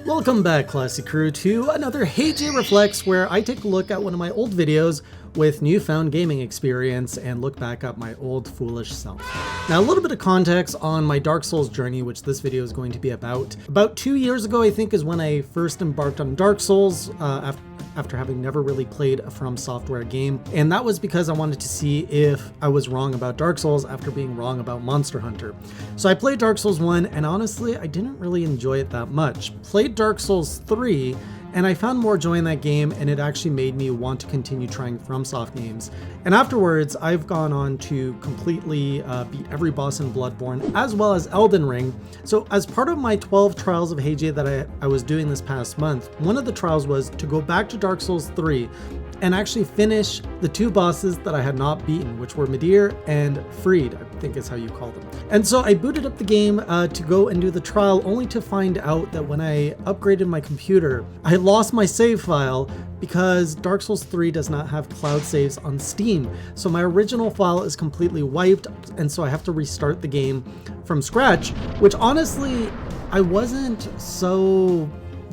Welcome back, Classy Crew, to another Hey J Reflects, where I take a look at one of my old videos with newfound gaming experience and look back at my old foolish self. Now, a little bit of context on my Dark Souls journey, which this video is going to be about. About 2 years ago, I think, is when I first embarked on Dark Souls after having never really played a From Software game. And that was because I wanted to see if I was wrong about Dark Souls after being wrong about Monster Hunter. So I played Dark Souls 1, and honestly, I didn't really enjoy it that much. Played Dark Souls 3, and I found more joy in that game, and it actually made me want to continue trying FromSoft games. And afterwards, I've gone on to completely beat every boss in Bloodborne, as well as Elden Ring. So as part of my 12 trials of Hey J that I was doing this past month, one of the trials was to go back to Dark Souls 3 and actually finish the two bosses that I had not beaten, which were Midir and Freed, I think is how you call them. And so I booted up the game to go and do the trial, only to find out that when I upgraded my computer, I lost my save file because Dark Souls 3 does not have cloud saves on Steam. So my original file is completely wiped, and so I have to restart the game from scratch, which honestly, I wasn't so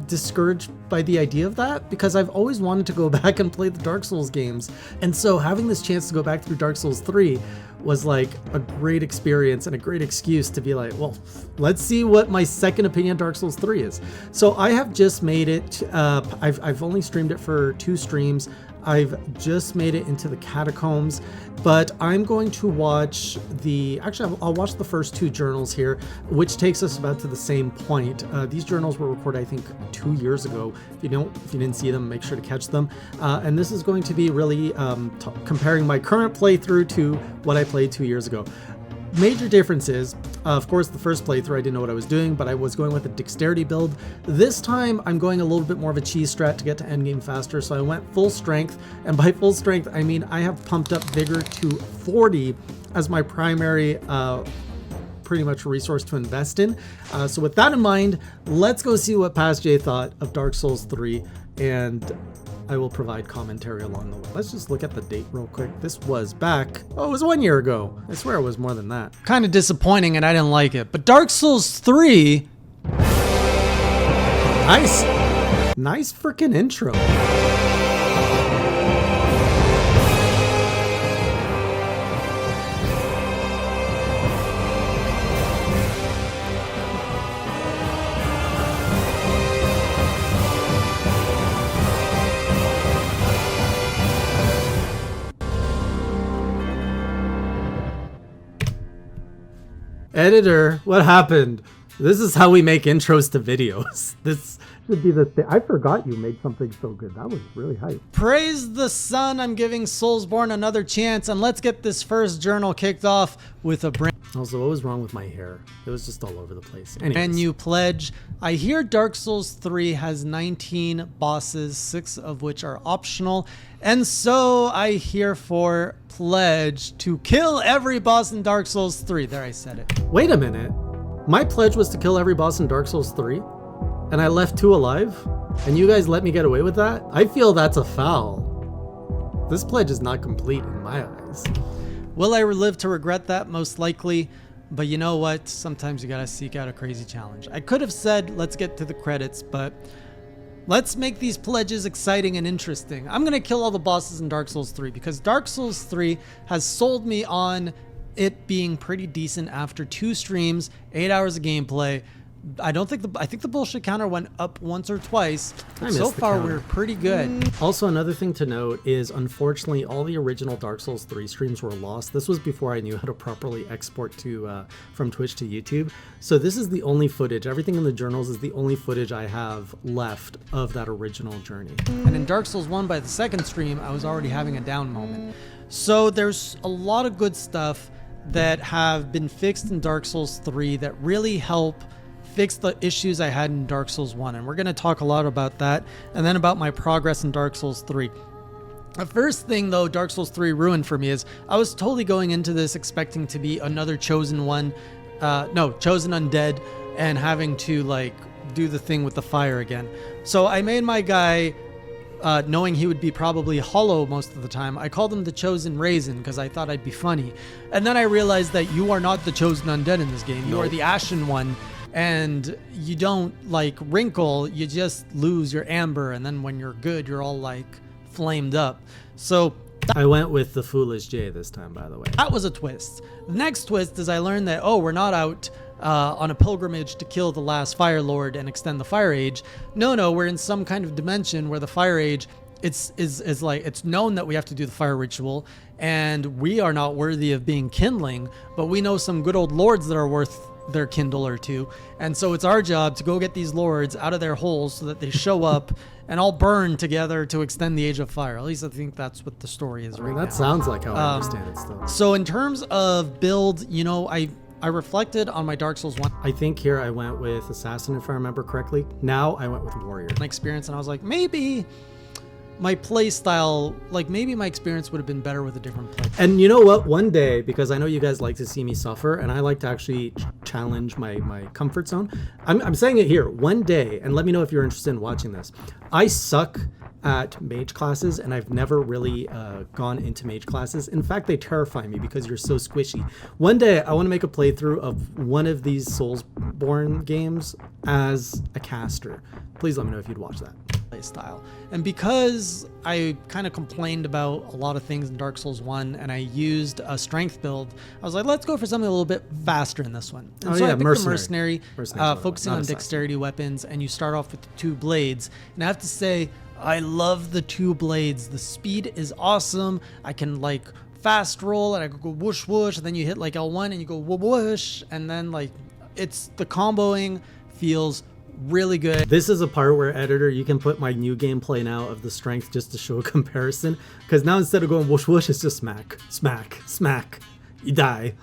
discouraged by the idea of that because I've always wanted to go back and play the Dark Souls games. And so having this chance to go back through Dark Souls 3 was like a great experience and a great excuse to be like, well, let's see what my second opinion Dark Souls 3 is. So I have just made it, I've only streamed it for 2 streams. I've just made it into the catacombs, but I'm going to watch I'll watch the first 2 journals here, which takes us about to the same point. These journals were recorded, I think, 2 years ago. If you didn't see them, make sure to catch them. And this is going to be really comparing my current playthrough to what I played 2 years ago. Major differences, of course, the first playthrough I didn't know what I was doing, but I was going with a dexterity build. This time I'm going a little bit more of a cheese strat to get to endgame faster, so I went full strength, and by full strength I mean I have pumped up vigor to 40 as my primary pretty much resource to invest in. So with that in mind, let's go see what Past J thought of Dark Souls 3, and I will provide commentary along the way. Let's just look at the date real quick. This was back, it was 1 year ago. I swear it was more than that. Kind of disappointing and I didn't like it, but Dark Souls 3, nice freaking intro. Editor, what happened? This is how we make intros to videos. This should be the thing. I forgot you made something so good. That was really hype. Praise the sun, I'm giving Soulsborne another chance, and let's get this first journal kicked off with a brand. Also, what was wrong with my hair? It was just all over the place. Anyways. Brand new pledge. I hear Dark Souls 3 has 19 bosses, 6 of which are optional. And so I herefore pledge to kill every boss in Dark Souls 3. There, I said it. Wait a minute. My pledge was to kill every boss in Dark Souls 3? And I left 2 alive? And you guys let me get away with that? I feel that's a foul. This pledge is not complete in my eyes. Will I live to regret that? Most likely. But you know what? Sometimes you gotta seek out a crazy challenge. I could have said, let's get to the credits, but let's make these pledges exciting and interesting. I'm gonna kill all the bosses in Dark Souls 3 because Dark Souls 3 has sold me on it being pretty decent after 2 streams, 8 hours of gameplay. I think the bullshit counter went up once or twice. So far, we're pretty good. Also, another thing to note is, unfortunately, all the original Dark Souls 3 streams were lost. This was before I knew how to properly export to from Twitch to YouTube. So this is the only footage. Everything in the journals is the only footage I have left of that original journey. And in Dark Souls 1, by the second stream, I was already having a down moment. So there's a lot of good stuff that have been fixed in Dark Souls 3 that really help fix the issues I had in Dark Souls 1, and we're going to talk a lot about that, and then about my progress in Dark Souls 3. The first thing, though, Dark Souls 3 ruined for me is I was totally going into this expecting to be another Chosen Undead, and having to, like, do the thing with the fire again. So I made my guy, knowing he would be probably hollow most of the time, I called him the Chosen Raisin because I thought I'd be funny. And then I realized that you are not the Chosen Undead in this game. You are the Ashen one. and you don't like wrinkle, you just lose your amber, and then when you're good, you're all like flamed up. So I went with the Foolish J this time, by the way. that was a twist. The next twist is I learned that, oh, we're not out on a pilgrimage to kill the last Fire Lord and extend the Fire Age. No, we're in some kind of dimension where the Fire Age, is like, it's known that we have to do the fire ritual, and we are not worthy of being kindling, but we know some good old lords that are worth their kindle or two, and so it's our job to go get these lords out of their holes so that they show up and all burn together to extend the Age of Fire. At least I think that's what the story is right now. That sounds like how I understand it still. So in terms of build, you know, I reflected on my Dark Souls 1 I think here I went with Assassin, if I remember correctly. Now I went with Warrior. experience, and I was like, maybe my play style, like maybe my experience would have been better with a different play. And you know what? One day, because I know you guys like to see me suffer, and I like to actually challenge my comfort zone. I'm saying it here. One day, and let me know if you're interested in watching this. I suck at mage classes, and I've never really gone into mage classes. In fact, they terrify me because you're so squishy. One day, I want to make a playthrough of one of these Soulsborne games as a caster. Please let me know if you'd watch that. Style. And because I kind of complained about a lot of things in Dark Souls 1 and I used a strength build, I was like, let's go for something a little bit faster in this one. And so I picked the Mercenary, focusing on dexterity weapons, and you start off with the 2 blades. And I have to say, I love the 2 blades. The speed is awesome. I can like fast roll and I could go whoosh whoosh, and then you hit like L1 and you go whoosh, and then like it's the comboing feels really good. This is a part where, editor, you can put my new gameplay now of the strength just to show a comparison, because now instead of going whoosh whoosh, it's just smack, smack, smack, you die.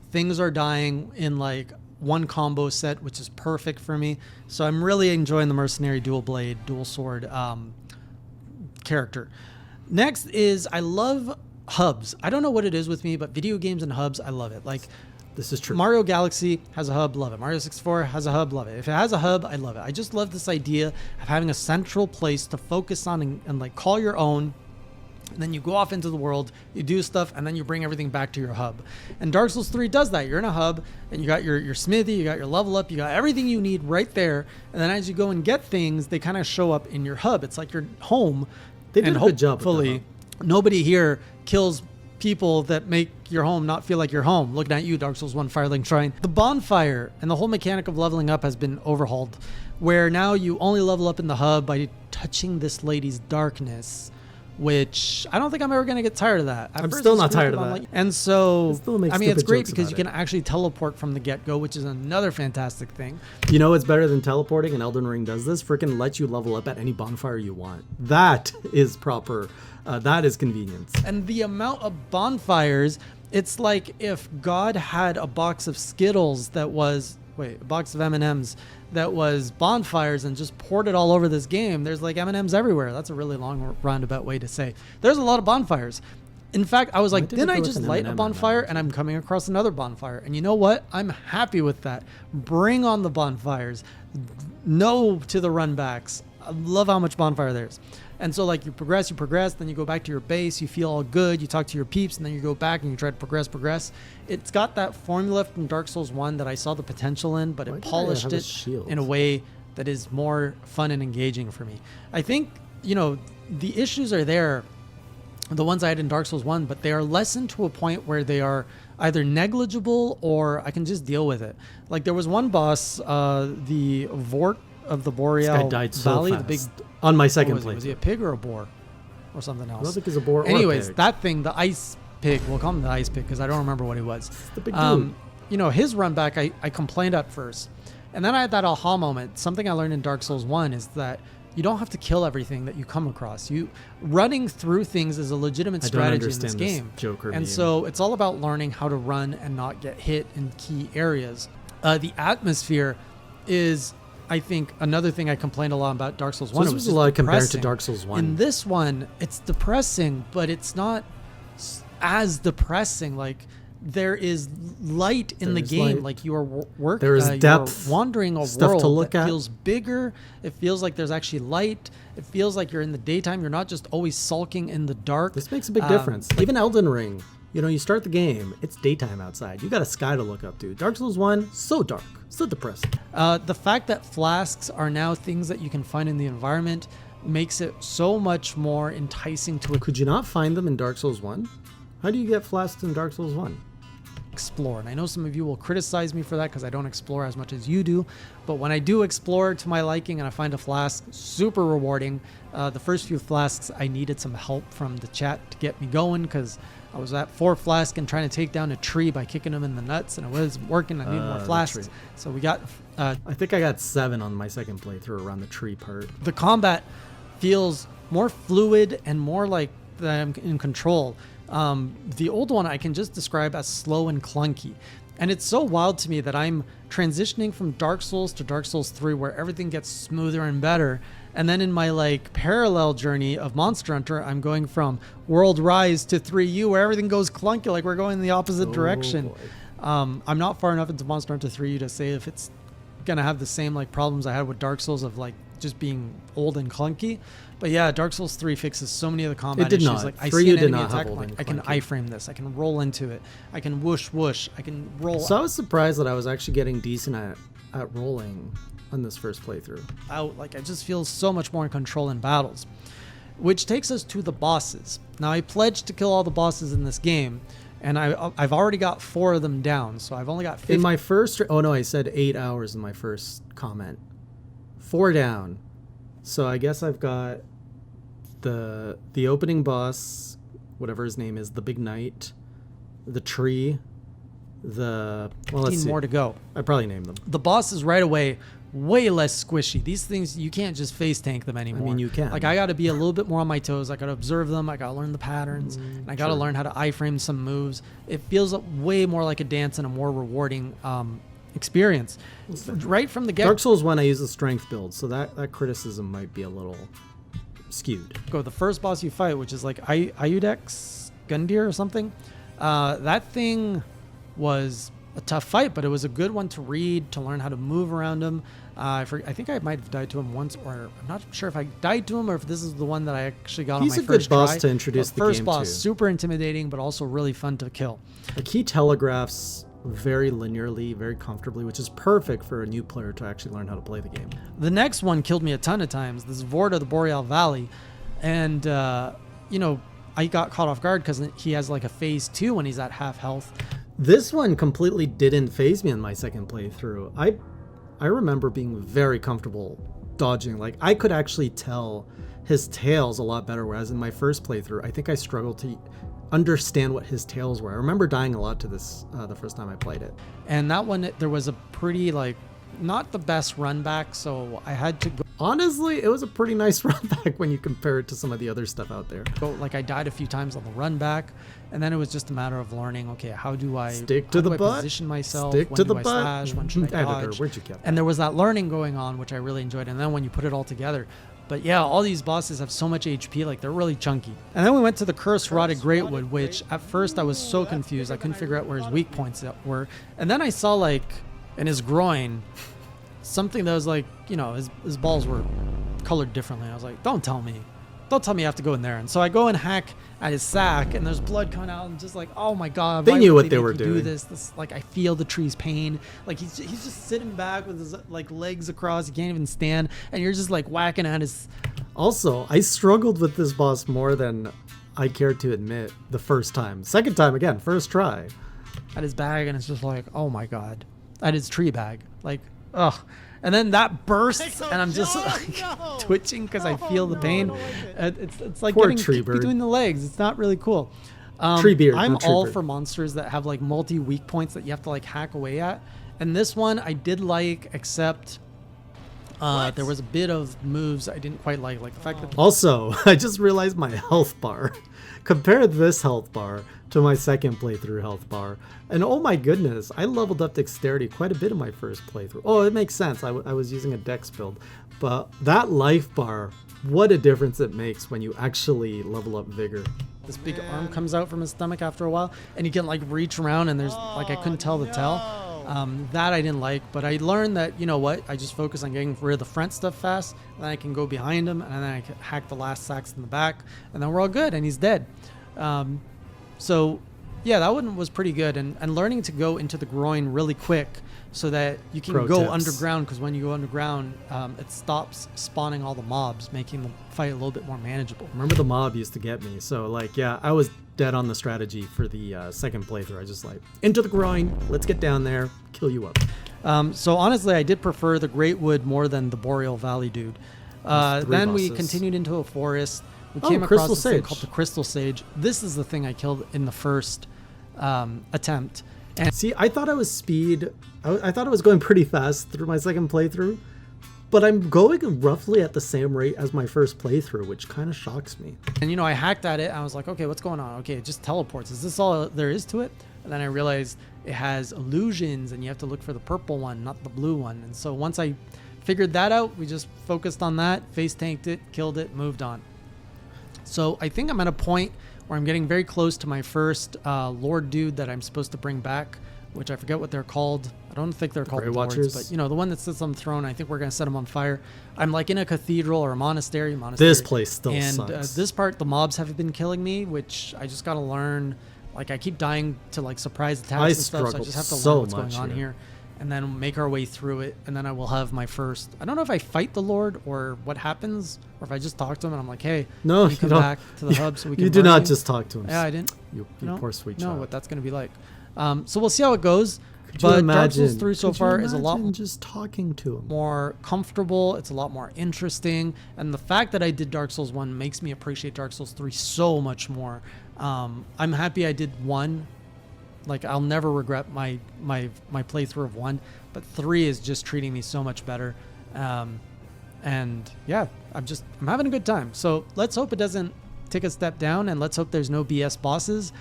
Things are dying in like one combo set, which is perfect for me. So I'm really enjoying the Mercenary dual blade, dual sword character. Next is, I love hubs. I don't know what it is with me, but video games and hubs, I love it. Like, this is true. Mario Galaxy has a hub, love it. Mario 64 has a hub, love it. If it has a hub, I love it. I just love this idea of having a central place to focus on and like call your own. And then you go off into the world, you do stuff, and then you bring everything back to your hub. And Dark Souls 3 does that. You're in a hub, and you got your smithy, you got your level up, you got everything you need right there. And then as you go and get things, they kind of show up in your hub. It's like your home. They did a good job. Hopefully, nobody here kills people that make your home not feel like your home. Looking at you, Dark Souls 1 Firelink Shrine. The bonfire and the whole mechanic of leveling up has been overhauled, where now you only level up in the hub by touching this lady's darkness, which I don't think I'm ever going to get tired of that. I'm still not tired of that. And so, I mean, it's great because you can it. actually teleport from the get-go, which is another fantastic thing. You know what's better than teleporting, and Elden Ring does this? Freaking lets you level up at any bonfire you want. That is proper. That is convenience. And the amount of bonfires, it's like if God had a box of Skittles that was, a box of M&Ms that was bonfires and just poured it all over this game. There's like M&Ms everywhere. That's a really long roundabout way to say. There's a lot of bonfires. In fact, I was like, didn't I just light a bonfire? And I'm coming across another bonfire. And you know what? I'm happy with that. Bring on the bonfires. No to the runbacks. I love how much bonfire there's. And so like you progress, then you go back to your base, you feel all good, you talk to your peeps, and then you go back and you try to progress. It's got that formula from Dark Souls 1 that I saw the potential in, but it polished it in a way that is more fun and engaging for me. I think, you know, the issues are there, the ones I had in Dark Souls 1, but they are lessened to a point where they are either negligible or I can just deal with it. Like there was one boss, the Vort of the Boreal this guy died so Valley, fast. The big on my second play. Was he a pig or a boar or something else? I don't think he's a boar. Anyways, or a pig. that thing, the ice pig, we'll call him the ice pig because I don't remember what he was. It's the big dude. You know, his run back, I complained at first. And then I had that aha moment. Something I learned in Dark Souls 1 is that you don't have to kill everything that you come across. Running through things is a legitimate strategy in this game. And so it's all about learning how to run and not get hit in key areas. The atmosphere is, I think, another thing I complained a lot about Dark Souls 1. So this was a lot compared to Dark Souls 1. In this one, it's depressing, but it's not as depressing. Like, there is light in the game. Like, you are working. There is depth. You're wandering a stuff world to look that at. Feels bigger. It feels like there's actually light. It feels like you're in the daytime. You're not just always sulking in the dark. This makes a big difference. Even Elden Ring You know, you start the game, it's daytime outside. You got a sky to look up to. Dark Souls 1, so dark, so depressing. The fact that flasks are now things that you can find in the environment makes it so much more enticing to Could you not find them in Dark Souls 1? How do you get flasks in Dark Souls 1? explore. And I know some of you will criticize me for that because I don't explore as much as you do. But when I do explore to my liking and I find a flask, super rewarding. The first few flasks, I needed some help from the chat to get me going because I was at 4 flasks and trying to take down a tree by kicking them in the nuts, and it wasn't working. I need more flasks. So we got... I think I got 7 on my second playthrough around the tree part. The combat feels more fluid and more like that I'm in control. The old one I can just describe as slow and clunky. And it's so wild to me that I'm transitioning from Dark Souls to Dark Souls 3 where everything gets smoother and better. And then in my like parallel journey of Monster Hunter, I'm going from World Rise to 3U where everything goes clunky, like we're going in the opposite direction. I'm not far enough into Monster Hunter 3U to say if it's gonna have the same like problems I had with Dark Souls of like just being old and clunky. But yeah, Dark Souls 3 fixes so many of the combat did issues. not. Like I 3U see an did enemy not have attack, old like, and I can clunky. iframe this, I can roll into it, I can whoosh, I can roll So I was surprised that I was actually getting decent at rolling on this first playthrough. out. Like I just feel so much more in control in battles. Which takes us to the bosses. Now I pledged to kill all the bosses in this game, and I've already got 4 of them down, so I've only got 50. In my first... Oh no, I said 8 hours in my first comment. 4 down. So I guess I've got the opening boss, whatever his name is, the big knight, the tree, well, let's 15 see. more to go. I probably named them. The bosses right away way less squishy. These things you can't just face tank them anymore. I mean, you can. Like I got to be a little bit more on my toes. I got to observe them. I got to learn the patterns. And I got to learn how to iframe some moves. It feels way more like a dance and a more rewarding experience. Right from the get Dark Souls 1, I use a strength build, so that criticism might be a little skewed. go. The first boss you fight, which is like Iudex Gundyr or something. That thing was a tough fight, but it was a good one to read, to learn how to move around him. I think I might have died to him once, or I'm not sure if I died to him or if this is the one that I actually got He's on my a good first boss try. to introduce But the first game boss, to. super intimidating, but also really fun to kill. Like he telegraphs very linearly, very comfortably, which is perfect for a new player to actually learn how to play the game. The next one killed me a ton of times. This is Vord of the Boreal Valley. And, I got caught off guard because he has like a phase 2 when he's at half health. This one completely didn't phase me in my second playthrough. I remember being very comfortable dodging. Like I could actually tell his tails a lot better, whereas in my first playthrough, I think I struggled to understand what his tails were. I remember dying a lot to this the first time I played it. And that one, there was a pretty like, not the best run back, so I had to go. Honestly, it was a pretty nice run back when you compare it to some of the other stuff out there. Like I died a few times on the run back, and then it was just a matter of learning. Okay, how do I position myself? Stick when to do the I butt. slash? When should I Editor, dodge? where'd you get that? And there was that learning going on, which I really enjoyed. And then when you put it all together, but yeah, all these bosses have so much HP, like they're really chunky. And then we went to the Cursed Rotted Greatwood, which at first I was so confused. I couldn't figure out where his weak points were. And then I saw like in his groin something that was like, his balls were colored differently. I was like, don't tell me I have to go in there. And so I go and hack at his sack, and there's blood coming out, and just like, oh my god, They why knew would what they make were you doing. do this like I feel the tree's pain. Like he's just sitting back with his like legs across, he can't even stand, and you're just like whacking at his. Also, I struggled with this boss more than I cared to admit the first time. Second time, again, first try. At his bag, and it's just like, oh my god, at his tree bag, like, ugh. And then that bursts, and I'm just like twitching because I feel the pain. It's like Poor getting tree kicked bird. between the legs. It's not really cool. Tree beard, I'm not tree all bird. for monsters that have like multi weak points that you have to like hack away at. And this one I did like, except there was a bit of moves I didn't quite like the fact that Also, I just realized my health bar. Compare this health bar to my second playthrough health bar. And oh my goodness, I leveled up dexterity quite a bit in my first playthrough. Oh, it makes sense. I was using a dex build. But that life bar, what a difference it makes when you actually level up vigor. this big arm comes out from his stomach after a while, and you can like reach around, and there's like I couldn't tell the tell. That I didn't like, but I learned that, you know what, I just focus on getting rid of the front stuff fast, and then I can go behind him, and then I can hack the last sacks in the back, and then we're all good, and he's dead. So Yeah, that one was pretty good. And learning to go into the groin really quick so that you can Pro go tips. underground, because when you go underground, it stops spawning all the mobs, making the fight a little bit more manageable. Remember the mob used to get me. So like, yeah, I was dead on the strategy for the second playthrough. I just like, into the groin, let's get down there, kill you up. So honestly, I did prefer the Great Wood more than the Boreal Valley dude. Then we continued into a forest. We came across this thing called the Crystal Sage. This is the thing I killed in the first attempt. And see, I thought I was speed. I thought I was going pretty fast through my second playthrough, but I'm going roughly at the same rate as my first playthrough, which kind of shocks me. And you know, I hacked at it. I was like, okay, what's going on? Okay, it just teleports. Is this all there is to it? And then I realized it has illusions, and you have to look for the purple one, not the blue one. And so once I figured that out, we just focused on that, face tanked it, killed it, moved on. So I think I'm at a point where I'm getting very close to my first Lord dude that I'm supposed to bring back, which I forget what they're called. I don't think they're called Lords, but you know, the one that sits on the throne. I think we're gonna set him on fire. I'm like in a cathedral or a monastery. This place still sucks. And this part, the mobs have been killing me, which I just gotta learn. Like I keep dying to like surprise attacks and stuff, so I just have to learn what's going on here. And then make our way through it, and then I will have my first. I don't know if I fight the Lord or what happens, or if I just talk to him and I'm like, "Hey, no, you come back to the hub so we can." You do not just talk to him. Yeah, I didn't. You poor sweet child. No, what that's gonna be like. So we'll see how it goes. Could but you imagine, Dark Souls 3 so far is a lot just talking to him. More comfortable. It's a lot more interesting, and the fact that I did Dark Souls 1 makes me appreciate Dark Souls 3 so much more. I'm happy I did 1. Like I'll never regret my playthrough of 1, but 3 is just treating me so much better. And yeah, I'm having a good time. So let's hope it doesn't take a step down, and let's hope there's no BS bosses,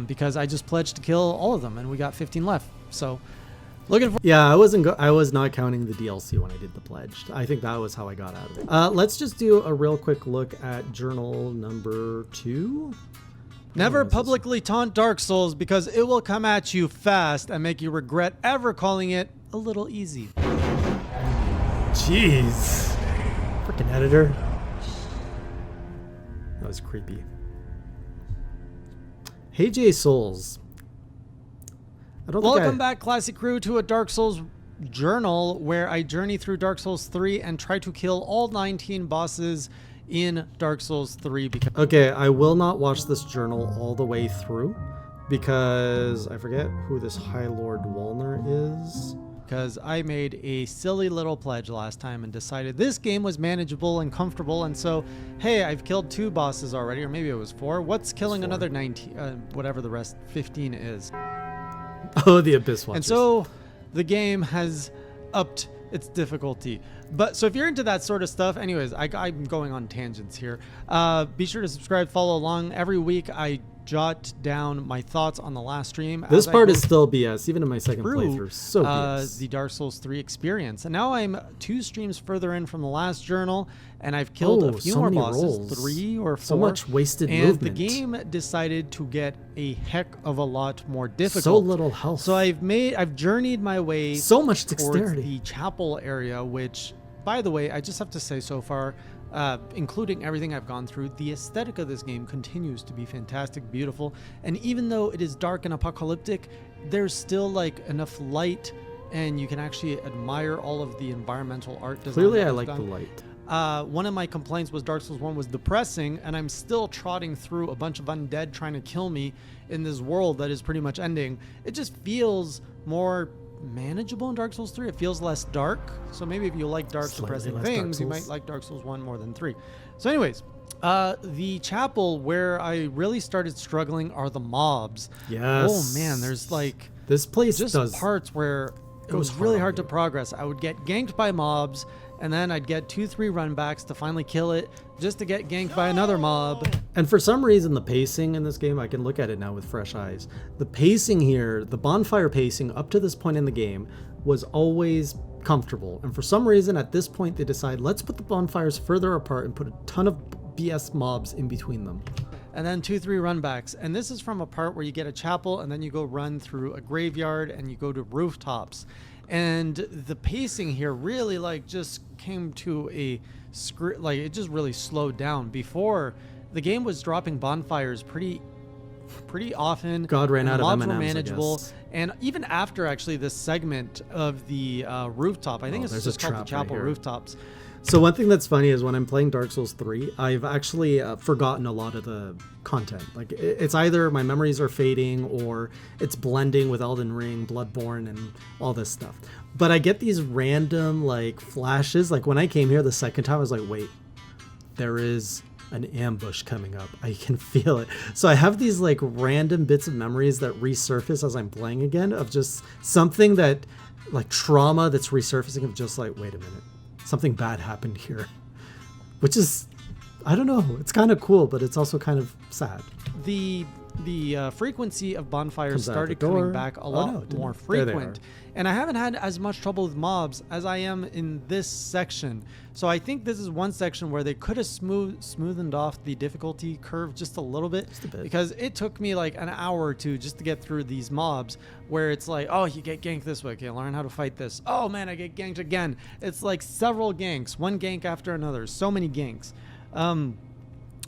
because I just pledged to kill all of them, and we got 15 left. So looking for. Yeah, I was not counting the DLC when I did the pledge. I think that was how I got out of it. Let's just do a real quick look at journal number 2. Never publicly taunt Dark Souls, because it will come at you fast and make you regret ever calling it a little easy. Jeez. Freaking editor. That was creepy. Hey J Souls. Welcome back, Classic Crew, to a Dark Souls journal where I journey through Dark Souls 3 and try to kill all 19 bosses in Dark Souls 3. Okay, I will not watch this journal all the way through because I forget who this High Lord Walner is. Because I made a silly little pledge last time and decided this game was manageable and comfortable, and so, hey, I've killed 2 bosses already, or maybe it was 4. What's killing another 19, whatever the rest, 15 is? Oh, the Abyss Watchers. And so the game has upped its difficulty. But so if you're into that sort of stuff, anyways, I'm going on tangents here. Be sure to subscribe, follow along. Every week I jot down my thoughts on the last stream. This part is still BS, even in my second playthrough. So BS. The Dark Souls 3 experience. And now I'm 2 streams further in from the last journal, and I've killed a few more bosses, rolls. 3 or 4. So much wasted and movement. The game decided to get a heck of a lot more difficult. So little health. So I've journeyed my way so much towards dexterity. The chapel area, which, by the way, I just have to say so far, including everything I've gone through, the aesthetic of this game continues to be fantastic, beautiful, and even though it is dark and apocalyptic, there's still like enough light, and you can actually admire all of the environmental art design. Clearly, I like the light. One of my complaints was Dark Souls 1 was depressing, and I'm still trotting through a bunch of undead trying to kill me in this world that is pretty much ending. It just feels more manageable in Dark Souls 3. It feels less dark, so maybe if you like dark, depressing things, you might like Dark Souls 1 more than 3. So anyways, the chapel where I really started struggling are the mobs. Yes. Oh man, there's like this place just parts where it was really hard to progress. I would get ganked by mobs, and then I'd get 2-3 runbacks to finally kill it, just to get ganked by another mob. And for some reason, the pacing in this game, I can look at it now with fresh eyes. The pacing here, the bonfire pacing up to this point in the game was always comfortable. And for some reason, at this point, they decide, let's put the bonfires further apart and put a ton of BS mobs in between them. And then 2-3 runbacks. And this is from a part where you get a chapel, and then you go run through a graveyard, and you go to rooftops. And the pacing here really like just came to a script, like it just really slowed down. Before, the game was dropping bonfires pretty pretty often. God ran out of mobs M&Ms, were I manageable. guess. And even after actually this segment of the rooftop, I think it's there's just a called the trap right Chapel here. Rooftops. So one thing that's funny is when I'm playing Dark Souls 3, I've actually forgotten a lot of the content. Like it's either my memories are fading or it's blending with Elden Ring, Bloodborne, and all this stuff. But I get these random like flashes. Like when I came here the second time, I was like, wait, there is an ambush coming up. I can feel it. So I have these like random bits of memories that resurface as I'm playing again of just something that like trauma that's resurfacing of just like, wait a minute. Something bad happened here, which is, I don't know, it's kind of cool, but it's also kind of sad. The frequency of bonfires Comes out started the door. coming back a lot no, more there they frequent, are. and I haven't had as much trouble with mobs as I am in this section. So I think this is one section where they could have smoothened off the difficulty curve just a little bit, because it took me like an hour or two just to get through these mobs where it's like, oh, you get ganked this way, okay, learn how to fight this. Oh man, I get ganked again. It's like several ganks, one gank after another, so many ganks.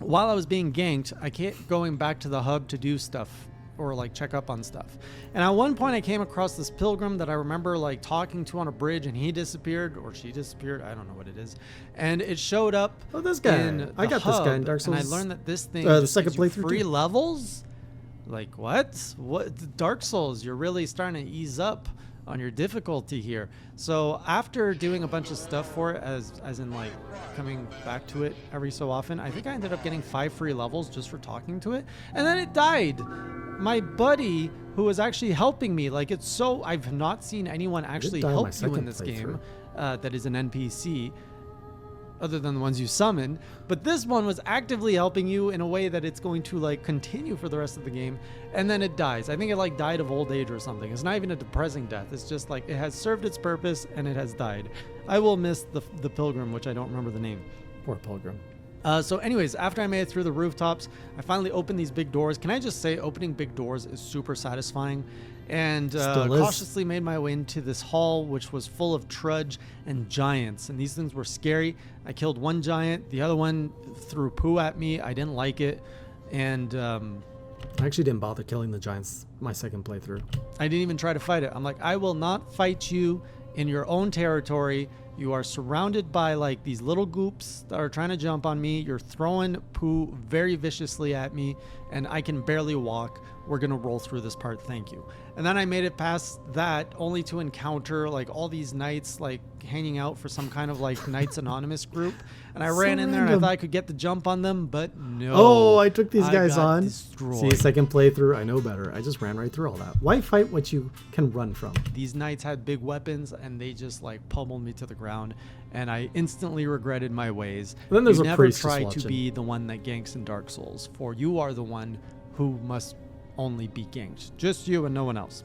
While I was being ganked, I kept going back to the hub to do stuff or like check up on stuff. And at one point I came across this pilgrim that I remember like talking to on a bridge, and he disappeared or she disappeared. I don't know what it is. And it showed up. Oh, this guy. In I got this guy in Dark Souls. And I learned that this thing the just second gives you playthrough free too. levels. Like what? What? Dark Souls, you're really starting to ease up on your difficulty here. So after doing a bunch of stuff for it, as in like coming back to it every so often, I think I ended up getting 5 free levels just for talking to it, and then it died. My buddy who was actually helping me, like it's so, I've not seen anyone actually die on my help you in second this playthrough. game that is an NPC other than the ones you summon, but this one was actively helping you in a way that it's going to like continue for the rest of the game, and then it dies. I think it like died of old age or something. It's not even a depressing death. It's just like it has served its purpose and it has died. I will miss the pilgrim, which I don't remember the name. Poor pilgrim. So anyways, after I made it through the rooftops, I finally opened these big doors. Can I just say, opening big doors is super satisfying. And Still is. cautiously made my way into this hall, which was full of trudge and giants. And these things were scary. I killed one giant. The other one threw poo at me. I didn't like it. And I actually didn't bother killing the giants my second playthrough. I didn't even try to fight it. I'm like, I will not fight you in your own territory. You are surrounded by like these little goops that are trying to jump on me. You're throwing poo very viciously at me, and I can barely walk. We're gonna roll through this part, thank you. And then I made it past that, only to encounter like all these knights like hanging out for some kind of like Knights Anonymous group. And I ran in there and I random. thought I could get the jump on them, but no. Oh, I took these I guys got on. destroyed. See, second playthrough, I know better. I just ran right through all that. Why fight what you can run from? These knights had big weapons and they just like pummeled me to the ground, and I instantly regretted my ways. And then there's you a never priest try just to watching. be the one that ganks in Dark Souls, for you are the one who must only be ganked. Just you and no one else.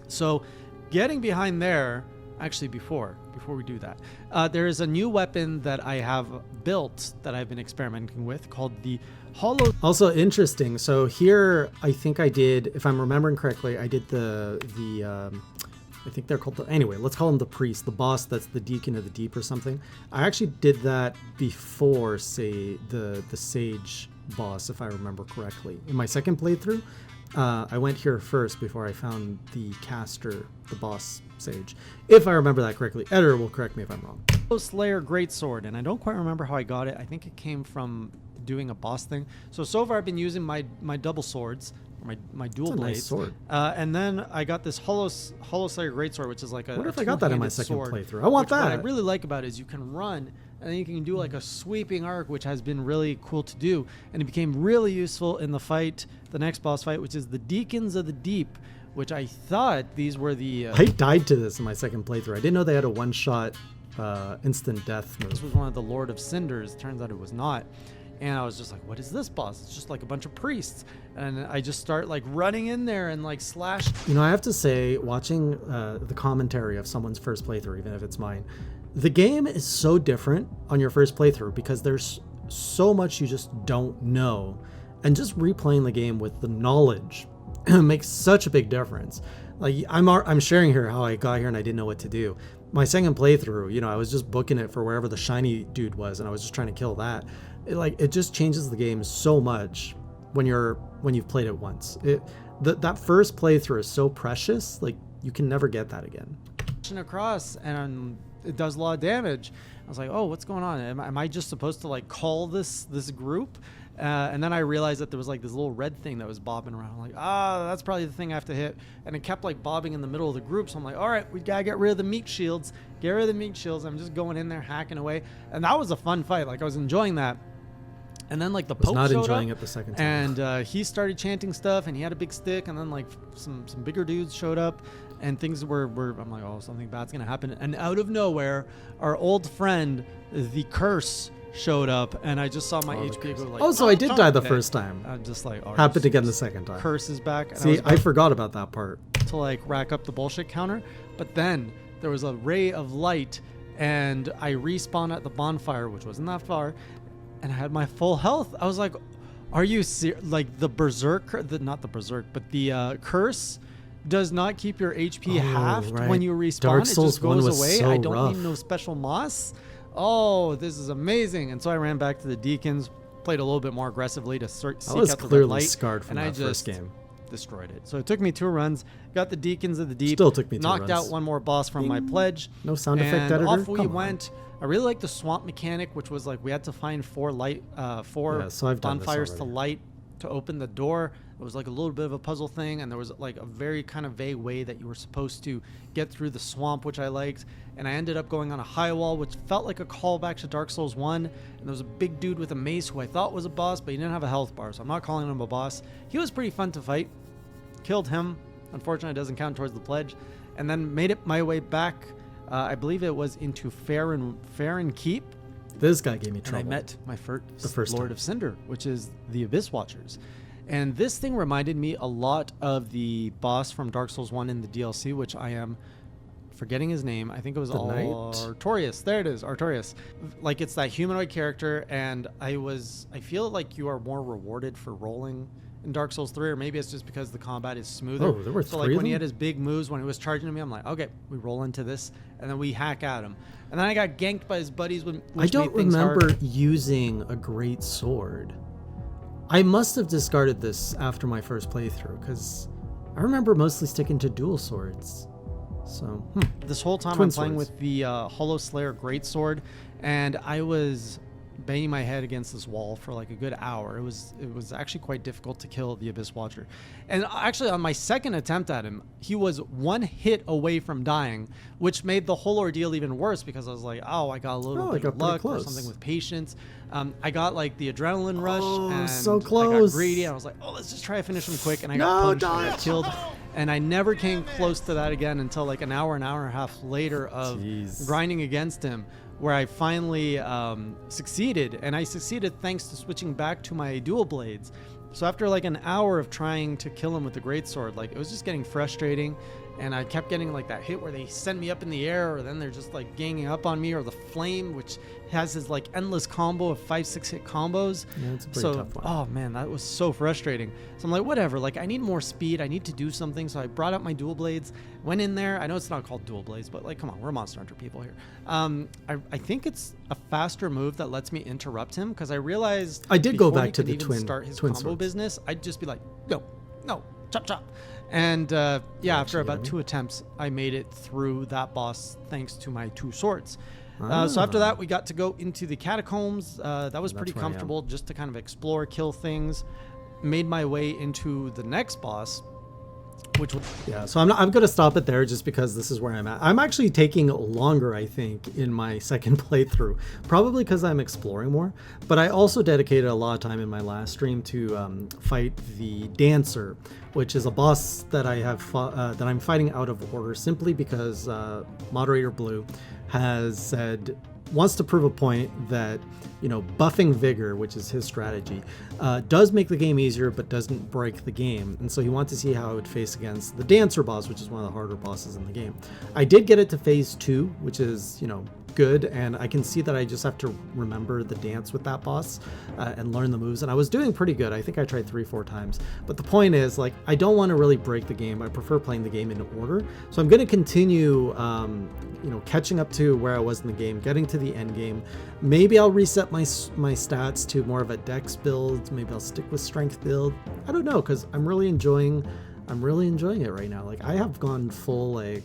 So getting behind there, actually before we do that, there is a new weapon that I have built that I've been experimenting with called the Hollow. Also interesting. So here, I think I did, if I'm remembering correctly, I did the I think they're called anyway, let's call him the priest, the boss that's the Deacon of the Deep or something. I actually did that before, say, the Sage boss, if I remember correctly. In my second playthrough, I went here first before I found the caster, the boss Sage. If I remember that correctly. Editor will correct me if I'm wrong. Slayer Greatsword, and I don't quite remember how I got it. I think it came from doing a boss thing. So far I've been using my double swords, or my dual That's a nice blades. sword. And then I got this Hollow Slayer Greatsword, which is like a I wonder if I got that in my two-handed second sword, playthrough. I want which What I that. really like about it is you can run, and then you can do like a sweeping arc, which has been really cool to do. And it became really useful in the fight, the next boss fight, which is the Deacons of the Deep, which I thought these were the... I died to this in my second playthrough. I didn't know they had a one-shot instant death This move. was one of the Lord of Cinders. Turns out it was not. And I was just like, what is this boss? It's just like a bunch of priests. And I just start like running in there and like slash. You know, I have to say, watching the commentary of someone's first playthrough, even if it's mine, the game is so different on your first playthrough because there's so much you just don't know. And just replaying the game with the knowledge makes such a big difference. Like I'm sharing here how I got here and I didn't know what to do. My second playthrough, you know, I was just booking it for wherever the shiny dude was, and I was just trying to kill that. It just changes the game so much. when you've played it once. That first playthrough is so precious, like you can never get that again. Across, and it does a lot of damage. I was like, oh, what's going on? Am I just supposed to like call this group? And then I realized that there was like this little red thing that was bobbing around. I'm like, that's probably the thing I have to hit. And it kept like bobbing in the middle of the group. So I'm like, all right, we gotta get rid of the meat shields. Get rid of the meat shields. I'm just going in there hacking away. And that was a fun fight. Like I was enjoying that. And then like the Pope not showed enjoying up, it the second time. and he started chanting stuff, and he had a big stick, and then like some bigger dudes showed up, and things were I'm like, oh, something bad's gonna happen. And out of nowhere, our old friend, the Curse, showed up, and I just saw my HP go like, so I did die the first time. I'm just like, oh, happened again the second time. Curse is back. And See, I forgot about that part. to like rack up the bullshit counter, but then there was a ray of light, and I respawned at the bonfire, which wasn't that far, and I had my full health. I was like, are you serious? Like the berserk, not the berserk, but the curse does not keep your HP halved when you respawn. Dark Souls it just goes 1 was away. so I don't rough. need no special moss. Oh, this is amazing. And so I ran back to the Deacons, played a little bit more aggressively to seek I was out the red clearly light, scarred from and that first game. Destroyed it. So it took me 2 runs, got the Deacons of the Deep, Still took me 2 knocked runs. out one more boss from my pledge. No sound effect and editor? off we Come on. went. I really like the swamp mechanic, which was like we had to find 4 so I've done this bonfires to already. light to open the door. It was like a little bit of a puzzle thing, and there was like a very kind of vague way that you were supposed to get through the swamp, which I liked. And I ended up going on a high wall, which felt like a callback to Dark Souls 1. And there was a big dude with a mace who I thought was a boss, but he didn't have a health bar, so I'm not calling him a boss. He was pretty fun to fight. Killed him. Unfortunately, it doesn't count towards the pledge. And then made it my way back. I believe it was into Farron Keep. This guy gave me And trouble. I met my first time. Lord of Cinder, which is the Abyss Watchers. And this thing reminded me a lot of the boss from Dark Souls 1 in the DLC, which I am forgetting his name. I think it was Artorias. There it is, Artorias. Like it's that humanoid character, and I feel like you are more rewarded for rolling in Dark Souls 3, or maybe it's just because the combat is smoother. Oh, there were so 3 like of when he them? had his big moves, when he was charging at me, I'm like, okay, we roll into this, and then we hack at him. And then I got ganked by his buddies. I don't remember using a great sword. I must have discarded this after my first playthrough, because I remember mostly sticking to dual swords. So, This whole time Twin I'm playing swords. with the Hollow Slayer Greatsword, and I was banging my head against this wall for like a good hour. It was actually quite difficult to kill the Abyss Watcher. And actually on my second attempt at him, he was 1 hit away from dying, which made the whole ordeal even worse, because I was like, oh, I got a little bit of pretty luck or close. something with patience. I got like the adrenaline rush, and so I got close. greedy, and I was like, oh, let's just try to finish him quick, and I got punched and I got killed. And I never came close to that again until like an hour and a half later of Jeez. grinding against him, where I finally succeeded. And I succeeded thanks to switching back to my dual blades. So after like an hour of trying to kill him with the greatsword, like it was just getting frustrating, and I kept getting like that hit where they send me up in the air, or then they're just like ganging up on me, or the flame, which has his like endless combo of 5-6 hit combos. Yeah, it's a pretty tough one. Oh man, that was so frustrating. So I'm like, whatever, like I need more speed, I need to do something. So I brought out my dual blades, went in there. I know it's not called dual blades, but like, come on, we're Monster Hunter people here. I think it's a faster move that lets me interrupt him, because I realized I did go before back he to could the even twin start his twin combo swords. business. I'd just be like, no, chop chop. And yeah, after about 2 attempts, I made it through that boss thanks to my 2 swords. So after that, we got to go into the catacombs. That was pretty where I am. comfortable, just to kind of explore, kill things. Made my way into the next boss, which was Yeah, so I'm going to stop it there just because this is where I'm at. I'm actually taking longer, I think, in my second playthrough, probably because I'm exploring more. But I also dedicated a lot of time in my last stream to fight the Dancer, which is a boss that I have that I'm fighting out of order simply because Moderator Blue has said wants to prove a point that, you know, buffing vigor, which is his strategy, does make the game easier but doesn't break the game. And so he wanted to see how it would face against the Dancer boss, which is one of the harder bosses in the game. I did get it to phase 2, which is, you know, good, and I can see that I just have to remember the dance with that boss and learn the moves, and I was doing pretty good. I think I tried 3-4 times, but the point is, like, I don't want to really break the game. I prefer playing the game in order, so I'm going to continue catching up to where I was in the game, getting to the end game. Maybe I'll reset my stats to more of a dex build. Maybe I'll stick with strength build. I don't know, because I'm really enjoying it right now. Like, I have gone full, like,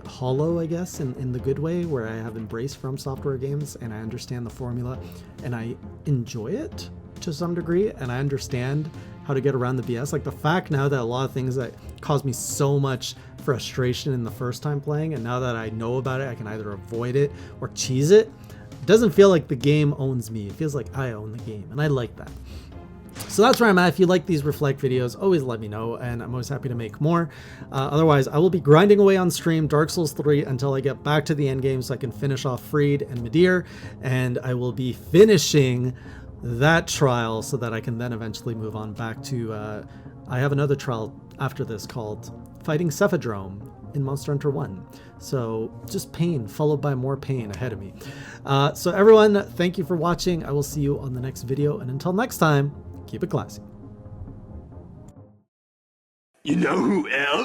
hollow, I guess, in the good way, where I have embraced From Software games and I understand the formula and I enjoy it to some degree, and I understand how to get around the BS. Like, the fact now that a lot of things that caused me so much frustration in the first time playing, and now that I know about it, I can either avoid it or cheese it. It doesn't feel like the game owns me. It feels like I own the game, and I like that. So that's where I'm at. If you like these Reflect videos, always let me know, and I'm always happy to make more. Otherwise, I will be grinding away on stream Dark Souls 3 until I get back to the end game so I can finish off Freed and Midir, and I will be finishing that trial so that I can then eventually move on back to... I have another trial after this called Fighting Cephadrome in Monster Hunter 1. So just pain followed by more pain ahead of me. So everyone, thank you for watching. I will see you on the next video, and until next time, keep it classy. You know who else?